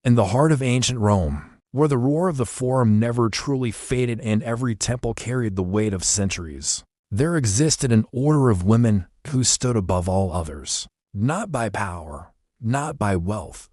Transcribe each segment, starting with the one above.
In the heart of ancient Rome, where the roar of the Forum never truly faded and every temple carried the weight of centuries, there existed an order of women who stood above all others, not by power, not by wealth,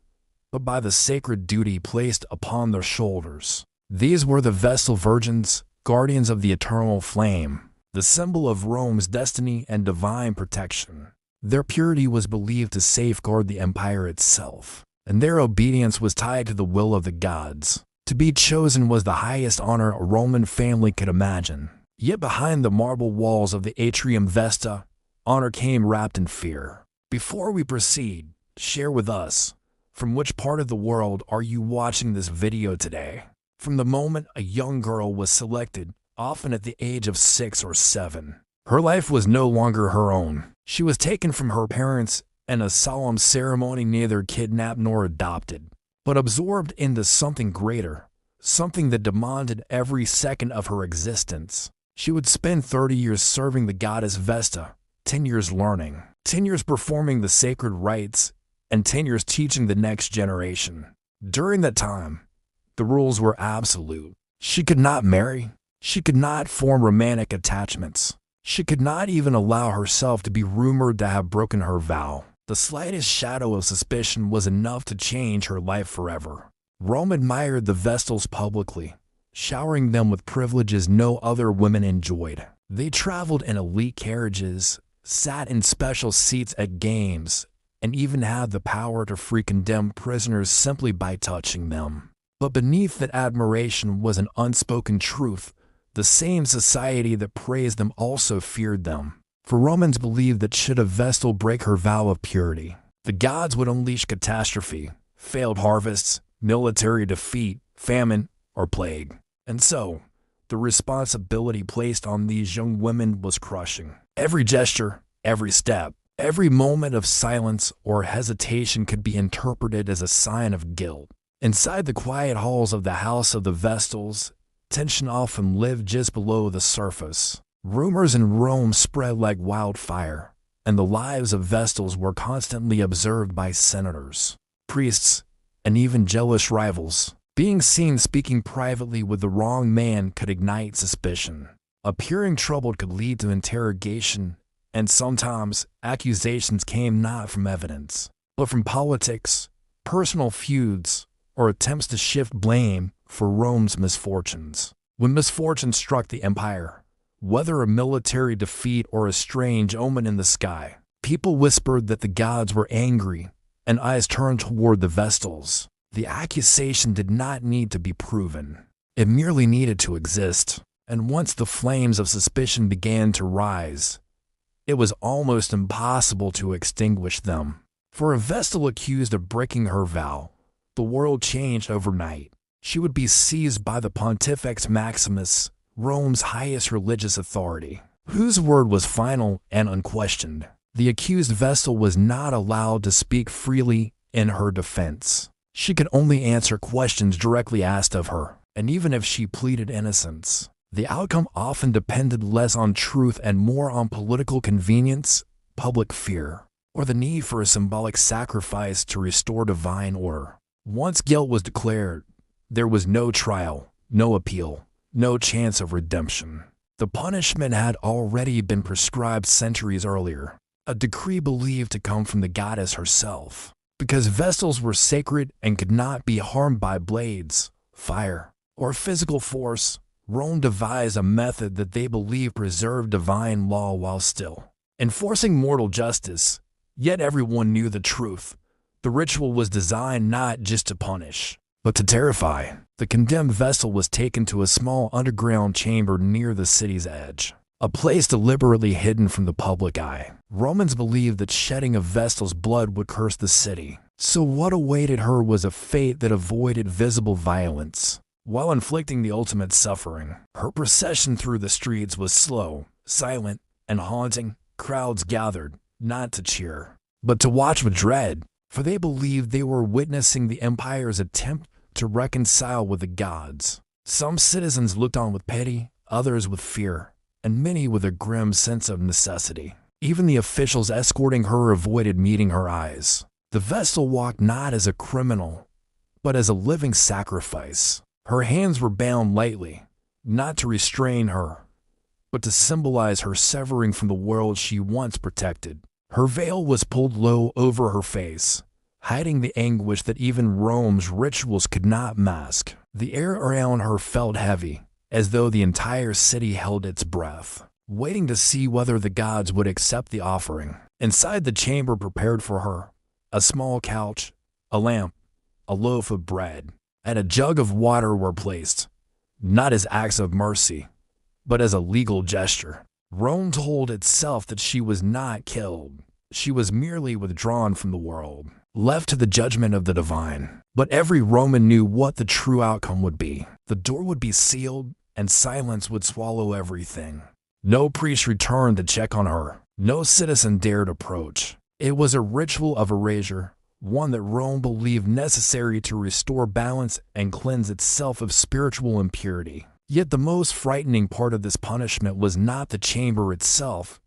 but by the sacred duty placed upon their shoulders. These were the Vestal Virgins, guardians of the eternal flame, the symbol of Rome's destiny and divine protection. Their purity was believed to safeguard the empire itself, and their obedience was tied to the will of the gods. To be chosen was the highest honor a Roman family could imagine. Yet behind the marble walls of the Atrium Vesta, honor came wrapped in fear. Before we proceed, share with us, from which part of the world are you watching this video today? From the moment a young girl was selected, often at the age of 6 or 7, her life was no longer her own. She was taken from her parents in a solemn ceremony, neither kidnapped nor adopted, but absorbed into something greater, something that demanded every second of her existence. She would spend 30 years serving the goddess Vesta, 10 years learning, 10 years performing the sacred rites, and 10 years teaching the next generation. During that time, the rules were absolute. She could not marry. She could not form romantic attachments. She could not even allow herself to be rumored to have broken her vow. The slightest shadow of suspicion was enough to change her life forever. Rome admired the Vestals publicly, showering them with privileges no other women enjoyed. They traveled in elite carriages, sat in special seats at games, and even had the power to free condemned prisoners simply by touching them. But beneath that admiration was an unspoken truth. The same society that praised them also feared them. For Romans believed that should a Vestal break her vow of purity, the gods would unleash catastrophe, failed harvests, military defeat, famine, or plague. And so, the responsibility placed on these young women was crushing. Every gesture, every step, every moment of silence or hesitation could be interpreted as a sign of guilt. Inside the quiet halls of the House of the Vestals, tension often lived just below the surface. Rumors in Rome spread like wildfire, and the lives of Vestals were constantly observed by senators, priests, and even jealous rivals. Being seen speaking privately with the wrong man could ignite suspicion. Appearing troubled could lead to interrogation, and sometimes accusations came not from evidence, but from politics, personal feuds, or attempts to shift blame for Rome's misfortunes. When misfortune struck the empire, whether a military defeat or a strange omen in the sky, people whispered that the gods were angry, and eyes turned toward the Vestals. The accusation did not need to be proven. It merely needed to exist. And once the flames of suspicion began to rise, it was almost impossible to extinguish them. For a Vestal accused of breaking her vow, the world changed overnight. She would be seized by the Pontifex Maximus, Rome's highest religious authority, whose word was final and unquestioned. The accused Vestal was not allowed to speak freely in her defense. She could only answer questions directly asked of her, and even if she pleaded innocence, the outcome often depended less on truth and more on political convenience, public fear, or the need for a symbolic sacrifice to restore divine order. Once guilt was declared, there was no trial, no appeal, no chance of redemption. The punishment had already been prescribed centuries earlier, a decree believed to come from the goddess herself. Because Vestals were sacred and could not be harmed by blades, fire, or physical force, Rome devised a method that they believed preserved divine law while still enforcing mortal justice. Yet everyone knew the truth. The ritual was designed not just to punish, but to terrify. The condemned Vestal was taken to a small underground chamber near the city's edge, a place deliberately hidden from the public eye. Romans believed that shedding of Vestal's blood would curse the city. So what awaited her was a fate that avoided visible violence, while inflicting the ultimate suffering. Her procession through the streets was slow, silent, and haunting. Crowds gathered, not to cheer, but to watch with dread, for they believed they were witnessing the empire's attempt to reconcile with the gods. Some citizens looked on with pity, others with fear, and many with a grim sense of necessity. Even the officials escorting her avoided meeting her eyes. The Vestal walked not as a criminal, but as a living sacrifice. Her hands were bound lightly, not to restrain her, but to symbolize her severing from the world she once protected. Her veil was pulled low over her face, hiding the anguish that even Rome's rituals could not mask. The air around her felt heavy, as though the entire city held its breath, waiting to see whether the gods would accept the offering. Inside the chamber prepared for her, a small couch, a lamp, a loaf of bread, and a jug of water were placed, not as acts of mercy, but as a legal gesture. Rome told itself that she was not killed. She was merely withdrawn from the world, left to the judgment of the divine. But every Roman knew what the true outcome would be. The door would be sealed, and silence would swallow everything. No priest returned to check on her. No citizen dared approach. It was a ritual of erasure, one that Rome believed necessary to restore balance and cleanse itself of spiritual impurity. Yet the most frightening part of this punishment was not the chamber itself.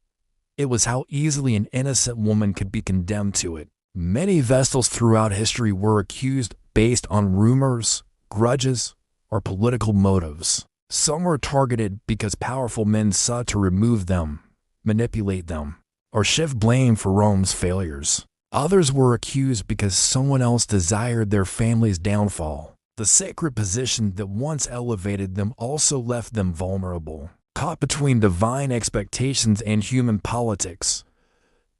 It was how easily an innocent woman could be condemned to it. Many Vestals throughout history were accused based on rumors, grudges, or political motives. Some were targeted because powerful men sought to remove them, manipulate them, or shift blame for Rome's failures. Others were accused because someone else desired their family's downfall. The sacred position that once elevated them also left them vulnerable, caught between divine expectations and human politics.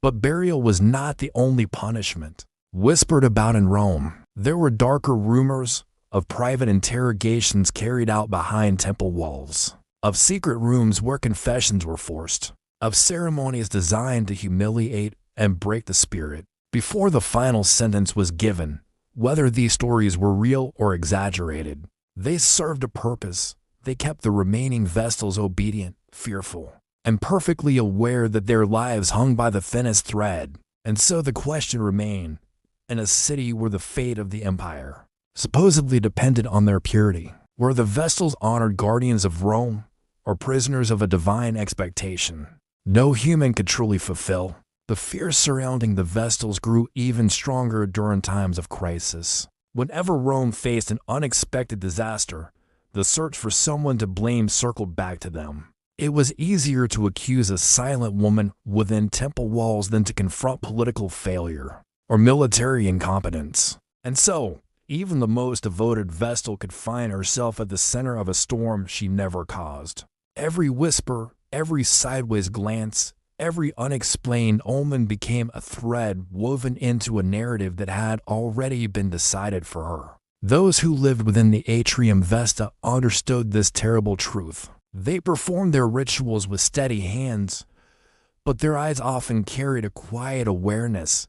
But burial was not the only punishment. Whispered about in Rome, there were darker rumors of private interrogations carried out behind temple walls, of secret rooms where confessions were forced, of ceremonies designed to humiliate and break the spirit. Before the final sentence was given, whether these stories were real or exaggerated, they served a purpose. They kept the remaining Vestals obedient, fearful, and perfectly aware that their lives hung by the thinnest thread. And so the question remained, in a city where the fate of the empire supposedly depended on their purity, were the Vestals honored guardians of Rome or prisoners of a divine expectation no human could truly fulfill? The fear surrounding the Vestals grew even stronger during times of crisis. Whenever Rome faced an unexpected disaster, the search for someone to blame circled back to them. It was easier to accuse a silent woman within temple walls than to confront political failure or military incompetence. And so, even the most devoted Vestal could find herself at the center of a storm she never caused. Every whisper, every sideways glance, every unexplained omen became a thread woven into a narrative that had already been decided for her. Those who lived within the Atrium Vesta understood this terrible truth. They performed their rituals with steady hands, but their eyes often carried a quiet awareness,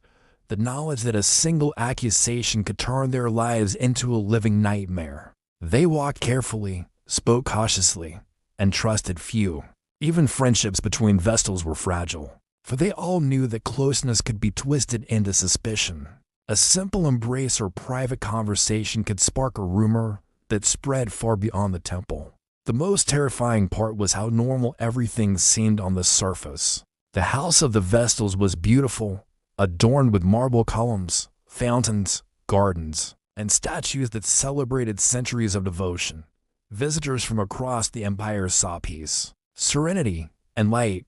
the knowledge that a single accusation could turn their lives into a living nightmare. They walked carefully, spoke cautiously, and trusted few. Even friendships between Vestals were fragile, for they all knew that closeness could be twisted into suspicion. A simple embrace or private conversation could spark a rumor that spread far beyond the temple. The most terrifying part was how normal everything seemed on the surface. The house of the Vestals was beautiful, adorned with marble columns, fountains, gardens, and statues that celebrated centuries of devotion. Visitors from across the empire saw peace, serenity, and light,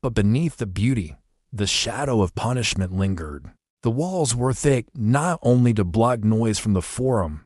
but beneath the beauty, the shadow of punishment lingered. The walls were thick not only to block noise from the forum,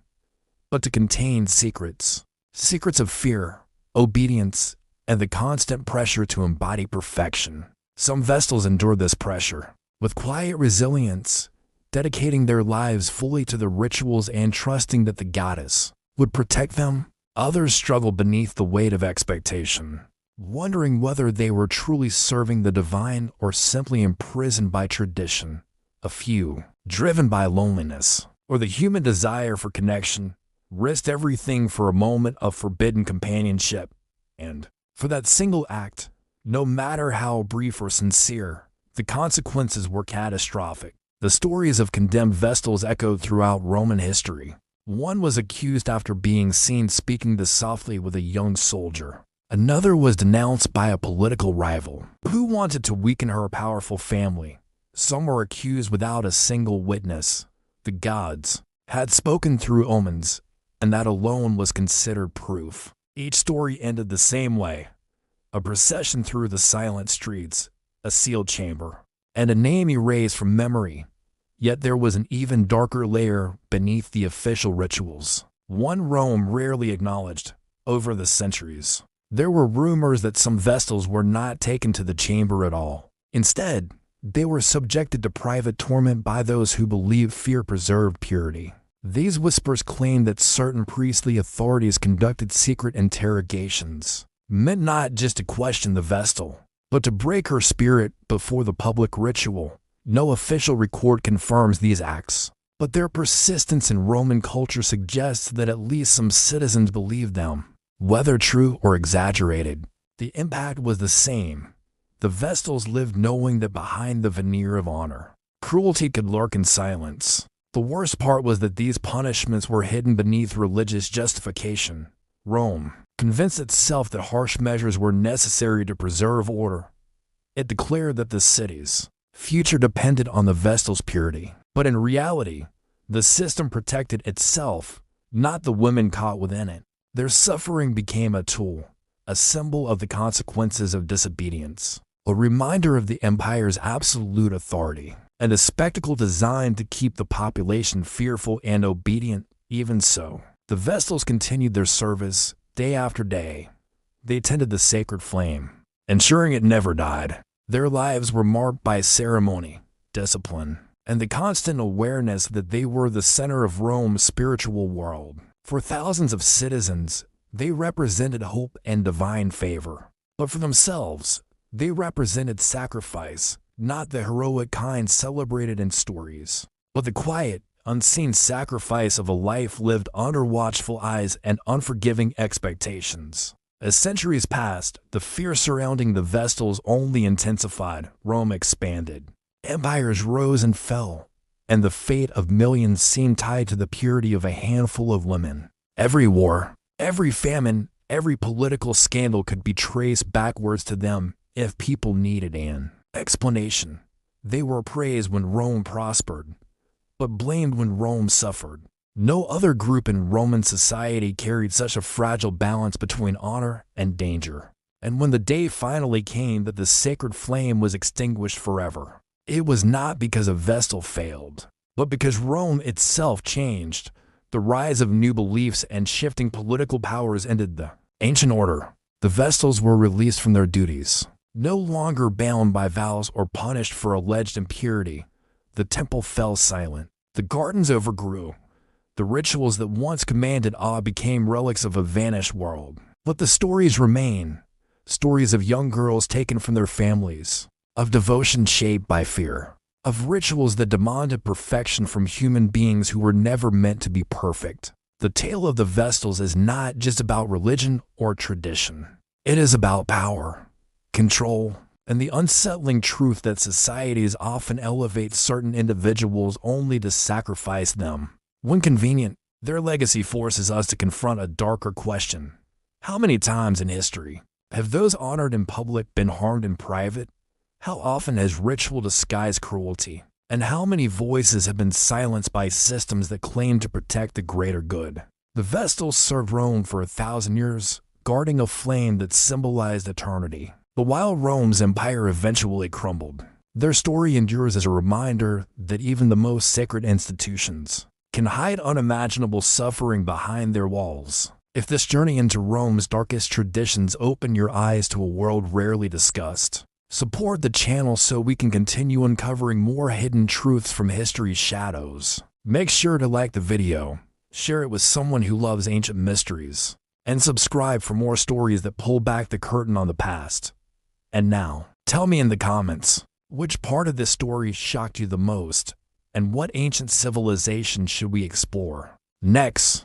but to contain secrets. Secrets of fear, obedience, and the constant pressure to embody perfection. Some Vestals endured this pressure with quiet resilience, dedicating their lives fully to the rituals and trusting that the goddess would protect them. Others struggled beneath the weight of expectation, wondering whether they were truly serving the divine or simply imprisoned by tradition. A few, driven by loneliness or the human desire for connection, risked everything for a moment of forbidden companionship. And for that single act, no matter how brief or sincere, the consequences were catastrophic. The stories of condemned Vestals echoed throughout Roman history. One was accused after being seen speaking this softly with a young soldier. Another was denounced by a political rival who wanted to weaken her powerful family. Some were accused without a single witness. The gods, had spoken through omens, and that alone was considered proof. Each story ended the same way: a procession through the silent streets, a sealed chamber, and a name erased from memory. Yet there was an even darker layer beneath the official rituals, one Rome rarely acknowledged. Over the centuries, there were rumors that some Vestals were not taken to the chamber at all. Instead, they were subjected to private torment by those who believed fear preserved purity. These whispers claimed that certain priestly authorities conducted secret interrogations, meant not just to question the Vestal, but to break her spirit before the public ritual. No official record confirms these acts, but their persistence in Roman culture suggests that at least some citizens believed them. Whether true or exaggerated, the impact was the same. The Vestals lived knowing that behind the veneer of honor, cruelty could lurk in silence. The worst part was that these punishments were hidden beneath religious justification. Rome, convinced itself that harsh measures were necessary to preserve order, it declared that the city's future depended on the Vestals' purity. But in reality, the system protected itself, not the women caught within it. Their suffering became a tool, a symbol of the consequences of disobedience, a reminder of the empire's absolute authority, and a spectacle designed to keep the population fearful and obedient. Even so, the Vestals continued their service day after day. They tended the sacred flame, ensuring it never died. Their lives were marked by ceremony, discipline, and the constant awareness that they were the center of Rome's spiritual world. For thousands of citizens, they represented hope and divine favor. But for themselves, they represented sacrifice, not the heroic kind celebrated in stories, but the quiet, unseen sacrifice of a life lived under watchful eyes and unforgiving expectations. As centuries passed, the fear surrounding the Vestals only intensified. Rome expanded. Empires rose and fell, and the fate of millions seemed tied to the purity of a handful of women. Every war, every famine, every political scandal could be traced backwards to them if people needed an explanation. They were praised when Rome prospered, but blamed when Rome suffered. No other group in Roman society carried such a fragile balance between honor and danger. And when the day finally came that the sacred flame was extinguished forever, it was not because a Vestal failed, but because Rome itself changed. The rise of new beliefs and shifting political powers ended the ancient order. The Vestals were released from their duties, no longer bound by vows or punished for alleged impurity. The temple fell silent. The gardens overgrew. The rituals that once commanded awe became relics of a vanished world. But the stories remain, stories of young girls taken from their families, of devotion shaped by fear, of rituals that demanded perfection from human beings who were never meant to be perfect. The tale of the Vestals is not just about religion or tradition. It is about power, control, and the unsettling truth that societies often elevate certain individuals only to sacrifice them. When convenient, their legacy forces us to confront a darker question. How many times in history have those honored in public been harmed in private? How often has ritual disguised cruelty? And how many voices have been silenced by systems that claim to protect the greater good? The Vestals served Rome for 1,000 years, guarding a flame that symbolized eternity. But while Rome's empire eventually crumbled, their story endures as a reminder that even the most sacred institutions can hide unimaginable suffering behind their walls. If this journey into Rome's darkest traditions opened your eyes to a world rarely discussed, support the channel so we can continue uncovering more hidden truths from history's shadows. Make sure to like the video, share it with someone who loves ancient mysteries, and subscribe for more stories that pull back the curtain on the past. And now, tell me in the comments, which part of this story shocked you the most, and what ancient civilization should we explore next?